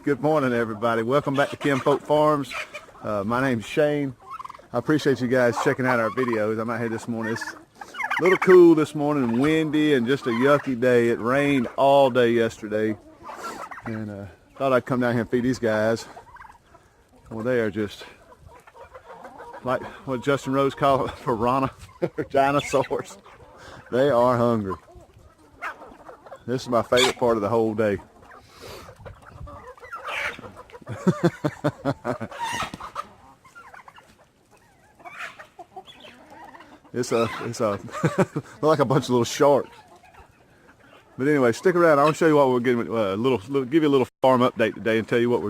Good morning, everybody. Welcome back to Kinfolk Farms. My name's Shane. I appreciate you guys checking out our videos. I'm out here this morning. It's a little cool this morning and windy and just a yucky day. It rained all day yesterday, and thought I'd come down here and feed these guys. Well, they are just like what Justin Rose called piranha or dinosaurs. They are hungry. This is my favorite part of the whole day. it's a look like a bunch of little sharks. But anyway, stick around. I want to show you what we're getting. Give you a little farm update today and tell you what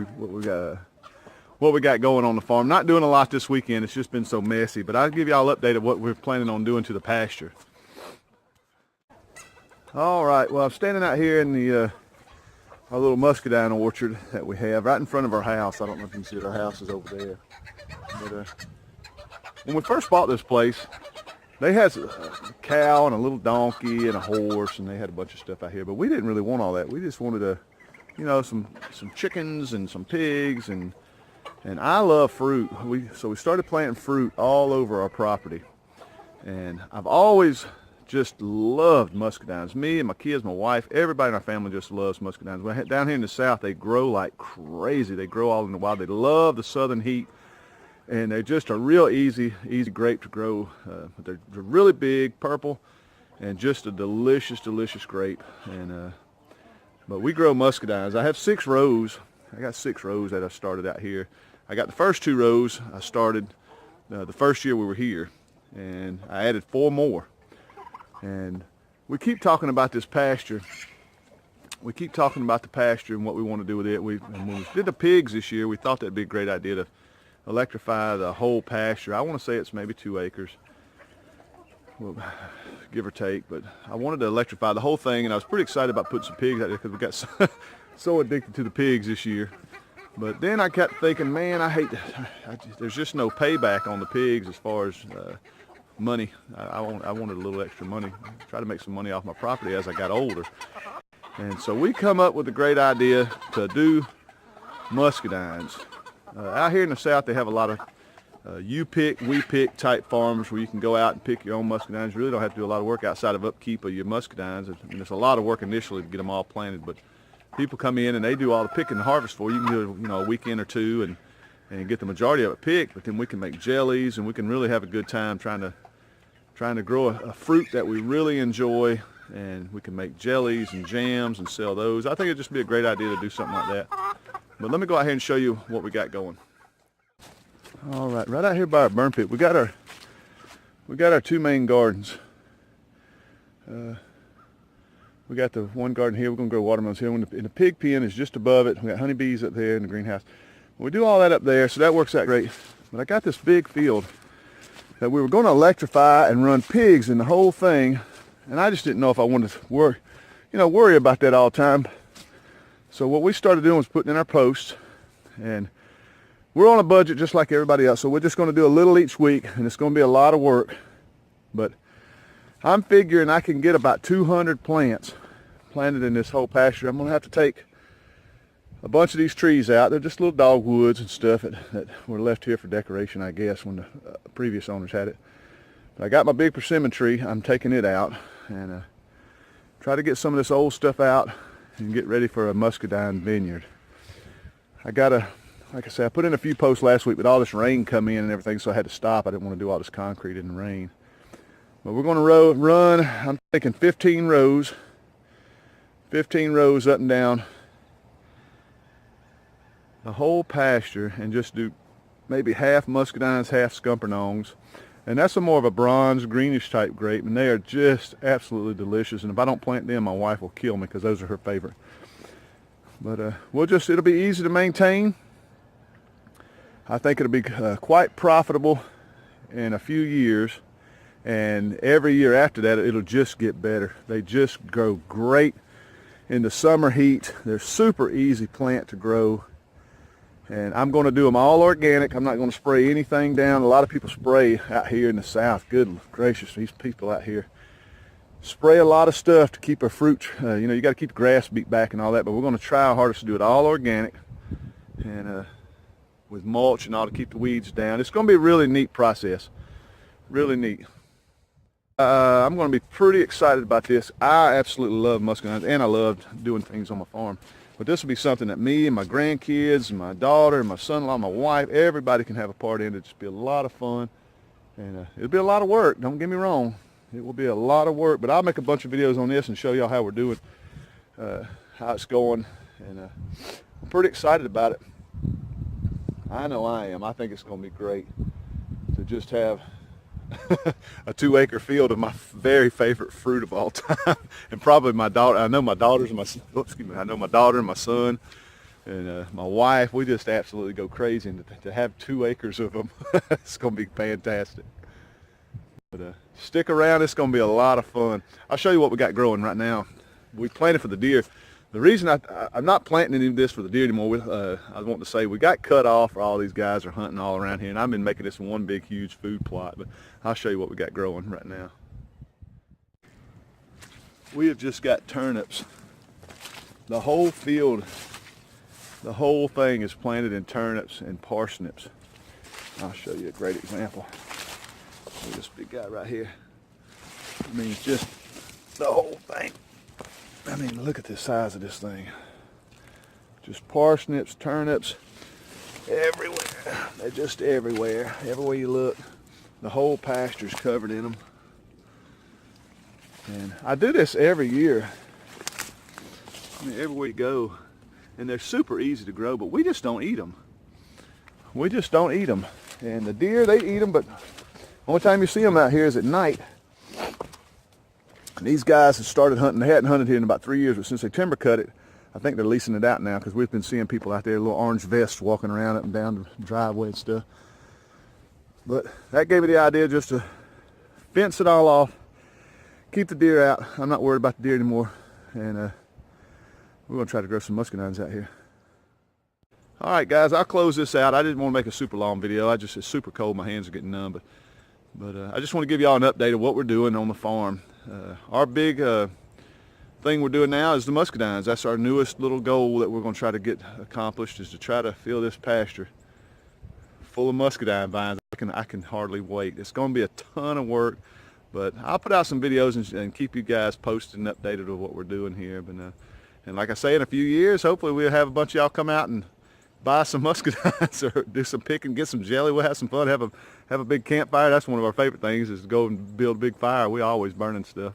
we got going on the farm. Not doing a lot this weekend. It's just been so messy. But I'll give you all an update of what we're planning on doing to the pasture. All right. Well, I'm standing out here in the our little muscadine orchard that we have right in front of our house. I don't know if you can see it. Our house is over there. But when we first bought this place, they had a cow and a little donkey and a horse, and they had a bunch of stuff out here. But we didn't really want all that. We just wanted some chickens and some pigs, and I love fruit. So we started planting fruit all over our property, and I've always just loved muscadines. Me and my kids, my wife, everybody in our family just loves muscadines. Down here in the south, they grow like crazy. They grow all in the wild. They love the southern heat, and they're just a real easy grape to grow. They're really big, purple, and just a delicious grape. And but we grow muscadines. I have 6 rows. I got 6 rows that I started out here. I got the first 2 rows I started the first year we were here, and I added 4 more. And we keep talking about this pasture. We keep talking about the pasture and what we want to do with it. When we did the pigs this year, we thought that'd be a great idea to electrify the whole pasture. I want to say it's maybe 2 acres, well, give or take. But I wanted to electrify the whole thing, and I was pretty excited about putting some pigs out there because we got so addicted to the pigs this year. But then I kept thinking, man, there's just no payback on the pigs as far as money. I wanted a little extra money, try to make some money off my property as I got older. And so we come up with a great idea to do muscadines. Out here in the south, they have a lot of you pick, we pick type farms where you can go out and pick your own muscadines. You really don't have to do a lot of work outside of upkeep of your muscadines. I mean, it's a lot of work initially to get them all planted, but people come in and they do all the picking and harvest for you. You can do a weekend or 2 and get the majority of it picked, but then we can make jellies, and we can really have a good time trying to grow a fruit that we really enjoy, and we can make jellies and jams and sell those. I think it'd just be a great idea to do something like that. But let me go out here and show you what we got going. All right, right out here by our burn pit, we got our 2 main gardens. We got the one garden here. We're gonna grow watermelons here. And the pig pen is just above it. We got honeybees up there in the greenhouse. We do all that up there, so that works out great. But I got this big field that we were going to electrify and run pigs in the whole thing, and I just didn't know if I wanted to worry about that all the time. So what we started doing was putting in our posts, and we're on a budget just like everybody else, so we're just going to do a little each week, and it's going to be a lot of work. But I'm figuring I can get about 200 plants planted in this whole pasture. I'm going to have to take a bunch of these trees out. They're just little dogwoods and stuff that were left here for decoration, I guess, when the previous owners had it. But I got my big persimmon tree. I'm taking it out and try to get some of this old stuff out and get ready for a muscadine vineyard. Like I said, I put in a few posts last week, but all this rain come in and everything, so I had to stop. I didn't want to do all this concrete in the rain. But we're going to run, I'm thinking 15 rows up and down the whole pasture, and just do maybe half muscadines, half scuppernongs. And that's more of a bronze greenish type grape, and they are just absolutely delicious. And if I don't plant them, my wife will kill me because those are her favorite. But it'll be easy to maintain. I think it'll be quite profitable in a few years, and every year after that it'll just get better. They just grow great in the summer heat. They're super easy plant to grow. And I'm going to do them all organic. I'm not going to spray anything down. A lot of people spray out here in the south. Good gracious, these people out here. spray a lot of stuff to keep our fruit, you know, you got to keep the grass beat back and all that, but we're going to try our hardest to do it all organic and with mulch and all to keep the weeds down. It's going to be a really neat process, really neat. I'm going to be pretty excited about this. I absolutely love muscadines, and I love doing things on my farm. But this will be something that me and my grandkids and my daughter and my son-in-law, my wife, everybody can have a part in. It'll just be a lot of fun, and it'll be a lot of work. Don't get me wrong. It will be a lot of work, but I'll make a bunch of videos on this and show y'all how we're doing, how it's going, and I'm pretty excited about it. I know I am. I think it's going to be great to just have a 2-acre field of my very favorite fruit of all time, and probably my daughter. I know my daughters and my I know my daughter and my son and my wife. We just absolutely go crazy, and to have 2 acres of them, it's going to be fantastic. But stick around. It's going to be a lot of fun. I'll show you what we got growing right now. We planted for the deer. The reason I'm not planting any of this for the deer anymore, I want to say we got cut off, or all these guys are hunting all around here, and I've been making this one big huge food plot, but I'll show you what we got growing right now. We have just got turnips. The whole field, the whole thing is planted in turnips and parsnips. I'll show you a great example. Look at this big guy right here. I mean, it's just the whole thing. I mean, look at the size of this thing. Just parsnips, turnips, everywhere. They're just everywhere. Everywhere you look, the whole pasture's covered in them. And I do this every year. I mean, everywhere you go. And they're super easy to grow, but we just don't eat them. We just don't eat them. And the deer, they eat them, but the only time you see them out here is at night. And these guys have started hunting. They hadn't hunted here in about 3 years, but since they timber cut it, I think they're leasing it out now, because we've been seeing people out there, little orange vests, walking around up and down the driveway and stuff. But that gave me the idea just to fence it all off, keep the deer out. I'm not worried about the deer anymore, and we're going to try to grow some muscadines out here. All right, guys, I'll close this out. I didn't want to make a super long video. It's super cold. My hands are getting numb, but I just want to give y'all an update of what we're doing on the farm. Our big thing we're doing now is the muscadines. That's our newest little goal that we're going to try to get accomplished, is to try to fill this pasture full of muscadine vines. I can hardly wait. It's going to be a ton of work, but I'll put out some videos and keep you guys posted and updated of what we're doing here. But and like I say, in a few years, hopefully we'll have a bunch of y'all come out and buy some muscadines or do some picking, get some jelly. We'll have some fun, have a big campfire. That's one of our favorite things, is to go and build a big fire. We always burning stuff,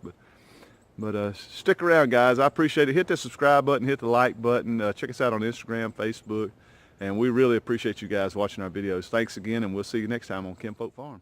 but stick around, guys. I appreciate it. Hit the subscribe button, hit the like button. Check us out on Instagram, Facebook, and we really appreciate you guys watching our videos. Thanks again, and we'll see you next time on Kinfolk Farm.